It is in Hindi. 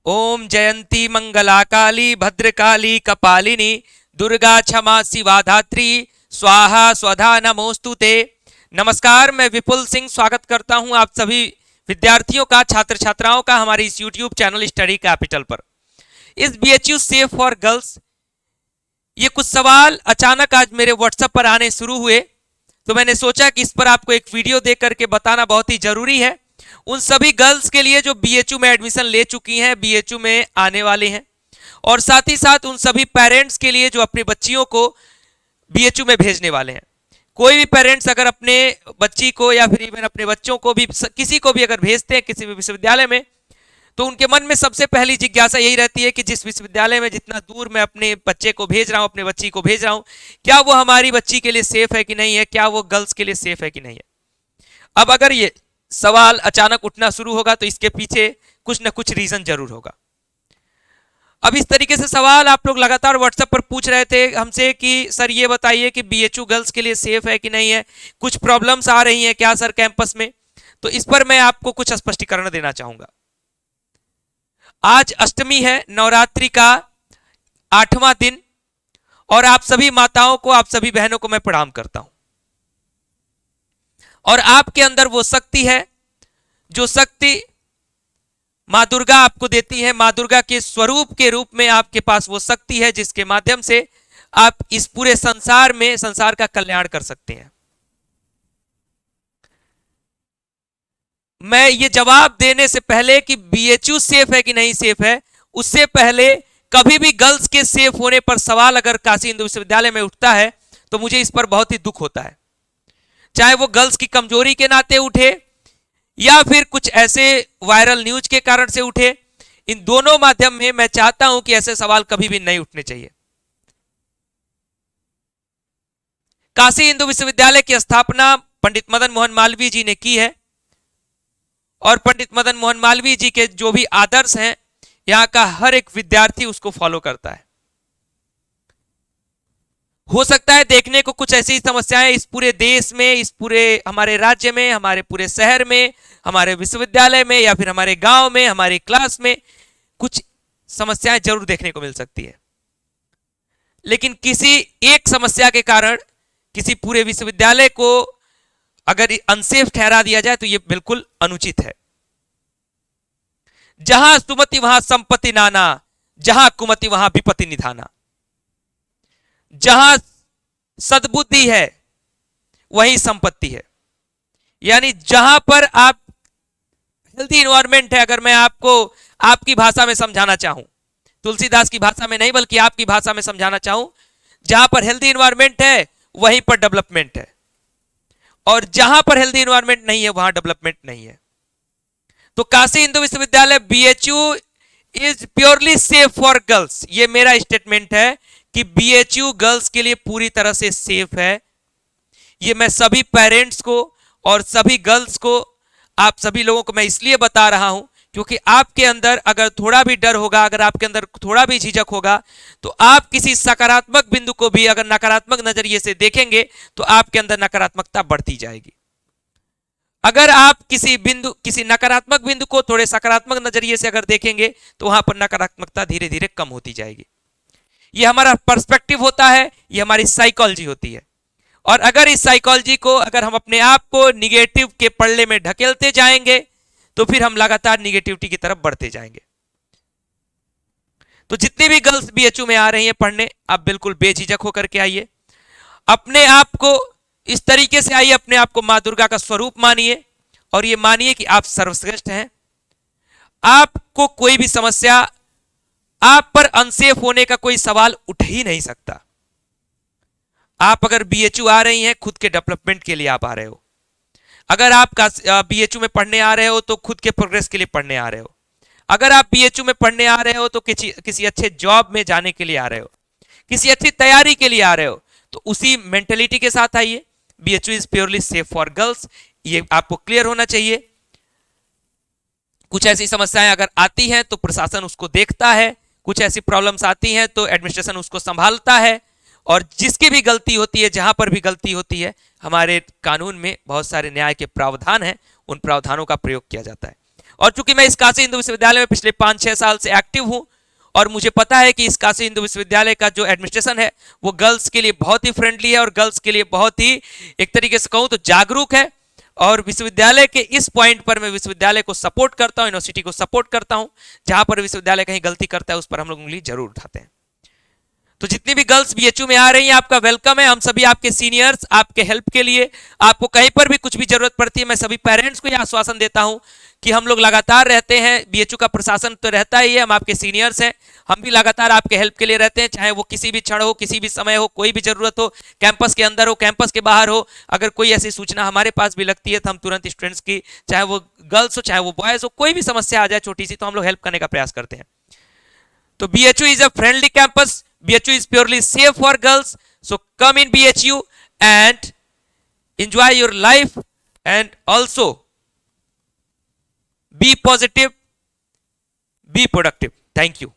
ओम जयंती मंगला काली भद्रकाली कपालिनी दुर्गा क्षमा शिवा धात्री स्वाहा स्वधा नमोस्तुते। नमस्कार, मैं विपुल सिंह स्वागत करता हूं आप सभी विद्यार्थियों का, छात्र छात्राओं का हमारे इस YouTube चैनल स्टडी कैपिटल पर। इस BHU सेफ फॉर गर्ल्स ये कुछ सवाल अचानक आज मेरे व्हाट्सएप पर आने शुरू हुए, तो मैंने सोचा कि इस पर आपको एक वीडियो देख करके बताना बहुत ही जरूरी है। उन सभी गर्ल्स के लिए जो BHU में एडमिशन ले चुकी हैं, BHU में आने वाले हैं, और साथ ही साथ उन सभी पेरेंट्स के लिए जो अपनी बच्चियों को BHU में भेजने वाले हैं। कोई भी पेरेंट्स अगर अपने बच्ची को या फिर इवन अपने बच्चों को भी, किसी को भी अगर भेजते हैं किसी भी विश्वविद्यालय में, तो उनके मन में सबसे पहली जिज्ञासा यही रहती है कि जिस विश्वविद्यालय में जितना दूर मैं अपने बच्चे को भेज रहा हूं, अपने बच्ची को भेज रहा हूं, क्या वो हमारी बच्ची के लिए सेफ है कि नहीं है, क्या वो गर्ल्स के लिए सेफ है कि नहीं है। अब अगर ये सवाल अचानक उठना शुरू होगा तो इसके पीछे कुछ ना कुछ रीजन जरूर होगा। अब इस तरीके से सवाल आप लोग लगातार व्हाट्सएप पर पूछ रहे थे हमसे कि सर ये बताइए कि BHU गर्ल्स के लिए सेफ है कि नहीं है, कुछ प्रॉब्लम्स आ रही हैं क्या सर कैंपस में। तो इस पर मैं आपको कुछ स्पष्टीकरण देना चाहूंगा। आज अष्टमी है, नवरात्रि का 8वां दिन, और आप सभी माताओं को, आप सभी बहनों को मैं प्रणाम करता हूं। और आपके अंदर वो शक्ति है जो शक्ति मां दुर्गा आपको देती है। मां दुर्गा के स्वरूप के रूप में आपके पास वो शक्ति है जिसके माध्यम से आप इस पूरे संसार में, संसार का कल्याण कर सकते हैं। मैं ये जवाब देने से पहले कि BHU सेफ है कि नहीं सेफ है, उससे पहले कभी भी गर्ल्स के सेफ होने पर सवाल अगर काशी हिंदू विश्वविद्यालय में उठता है तो मुझे इस पर बहुत ही दुख होता है, चाहे वो गर्ल्स की कमजोरी के नाते उठे या फिर कुछ ऐसे वायरल न्यूज के कारण से उठे। इन दोनों माध्यम में मैं चाहता हूं कि ऐसे सवाल कभी भी नहीं उठने चाहिए। काशी हिंदू विश्वविद्यालय की स्थापना पंडित मदन मोहन मालवीय जी ने की है, और पंडित मदन मोहन मालवीय जी के जो भी आदर्श हैं, यहां का हर एक विद्यार्थी उसको फॉलो करता है। हो सकता है देखने को कुछ ऐसी समस्याएं इस पूरे देश में, इस पूरे हमारे राज्य में, हमारे पूरे शहर में, हमारे विश्वविद्यालय में, या फिर हमारे गांव में, हमारी क्लास में कुछ समस्याएं जरूर देखने को मिल सकती है, लेकिन किसी एक समस्या के कारण किसी पूरे विश्वविद्यालय को अगर अनसेफ ठहरा दिया जाए तो यह बिल्कुल अनुचित है। जहां सुमति वहां संपत्ति नाना, जहां कुमति वहां विपत्ति निधाना। जहां सद्बुद्धि है वहीं संपत्ति है, यानी जहां पर आप हेल्दी इन्वायरमेंट है, अगर मैं आपको आपकी भाषा में समझाना चाहूं, तुलसीदास की भाषा में नहीं बल्कि आपकी भाषा में समझाना चाहूं, जहां पर हेल्दी इन्वायरमेंट है वहीं पर डेवलपमेंट है, और जहां पर हेल्दी इन्वायरमेंट नहीं है वहां डेवलपमेंट नहीं है। तो काशी हिंदू विश्वविद्यालय BHU is purely safe for girls, ये मेरा स्टेटमेंट है कि BHU गर्ल्स के लिए पूरी तरह से सेफ है। ये मैं सभी पेरेंट्स को और सभी गर्ल्स को, आप सभी लोगों को मैं इसलिए बता रहा हूं क्योंकि आपके अंदर अगर थोड़ा भी डर होगा, अगर आपके अंदर थोड़ा भी झिझक होगा, तो आप किसी सकारात्मक बिंदु को भी अगर नकारात्मक नजरिए से देखेंगे तो आपके अंदर नकारात्मकता बढ़ती जाएगी। अगर आप किसी नकारात्मक बिंदु को थोड़े सकारात्मक नजरिए से अगर देखेंगे तो वहां पर नकारात्मकता धीरे धीरे कम होती जाएगी। ये हमारा पर्सपेक्टिव होता है, ये हमारी साइकोलॉजी होती है। और अगर इस साइकोलॉजी को, अगर हम अपने आप को निगेटिव के पल्ले में ढकेलते जाएंगे तो फिर हम लगातार निगेटिविटी की तरफ बढ़ते जाएंगे। तो जितनी भी गर्ल्स BHU में आ रही हैं पढ़ने, आप बिल्कुल बेझिझक होकर के आइए, अपने आप को इस तरीके से आइए, अपने आप को मां दुर्गा का स्वरूप मानिए, और ये मानिए कि आप सर्वश्रेष्ठ हैं। आपको कोई भी समस्या, आप पर अनसेफ होने का कोई सवाल उठ ही नहीं सकता। आप अगर BHU आ रही हैं, खुद के डेवलपमेंट के लिए आप आ रहे हो। अगर आप BHU में पढ़ने आ रहे हो तो खुद के प्रोग्रेस के लिए पढ़ने आ रहे हो। अगर आप BHU में पढ़ने आ रहे हो तो किसी अच्छे जॉब में जाने के लिए आ रहे हो, किसी अच्छी तैयारी के लिए आ रहे हो, तो उसी मेंटेलिटी के साथ आइए। BHU is purely safe for girls, ये आपको क्लियर होना चाहिए। कुछ ऐसी समस्याएं अगर आती हैं तो प्रशासन उसको देखता है, कुछ ऐसी प्रॉब्लम्स आती हैं तो एडमिनिस्ट्रेशन उसको संभालता है, और जिसकी भी गलती होती है, जहां पर भी गलती होती है, हमारे कानून में बहुत सारे न्याय के प्रावधान हैं, उन प्रावधानों का प्रयोग किया जाता है। और चूंकि मैं इस काशी हिंदू विश्वविद्यालय में पिछले 5-6 साल से एक्टिव हूं और मुझे पता है कि इस काशी हिंदू विश्वविद्यालय का जो एडमिनिस्ट्रेशन है वो गर्ल्स के लिए बहुत ही फ्रेंडली है और गर्ल्स के लिए बहुत ही एक तरीके से कहूं तो जागरूक है। और विश्वविद्यालय के इस पॉइंट पर मैं विश्वविद्यालय को सपोर्ट करता हूं, यूनिवर्सिटी को सपोर्ट करता हूं। जहां पर विश्वविद्यालय कहीं गलती करता है उस पर हम लोग उंगली जरूर उठाते हैं। तो जितनी भी गर्ल्स बीएचयू में आ रही हैं आपका वेलकम है। हम सभी आपके सीनियर्स आपके हेल्प के लिए, आपको कहीं पर भी कुछ भी जरूरत पड़ती है, मैं सभी पेरेंट्स को यह आश्वासन देता हूं कि हम लोग लगातार रहते हैं। बीएचयू का प्रशासन तो रहता ही है, हम आपके सीनियर्स हैं, हम भी लगातार आपके हेल्प के लिए रहते हैं, चाहे वो किसी भी क्षण हो, किसी भी समय हो, कोई भी जरूरत हो, कैंपस के अंदर हो, कैंपस के बाहर हो। अगर कोई ऐसी सूचना हमारे पास भी लगती है तो हम तुरंत स्टूडेंट्स की, चाहे वो गर्ल्स हो चाहे वो बॉयज हो, कोई भी समस्या आ जाए छोटी सी, तो हम लोग हेल्प करने का प्रयास करते हैं। So BHU is a friendly campus. BHU is purely safe for girls. So come in BHU and enjoy your life and also be positive, be productive. Thank you.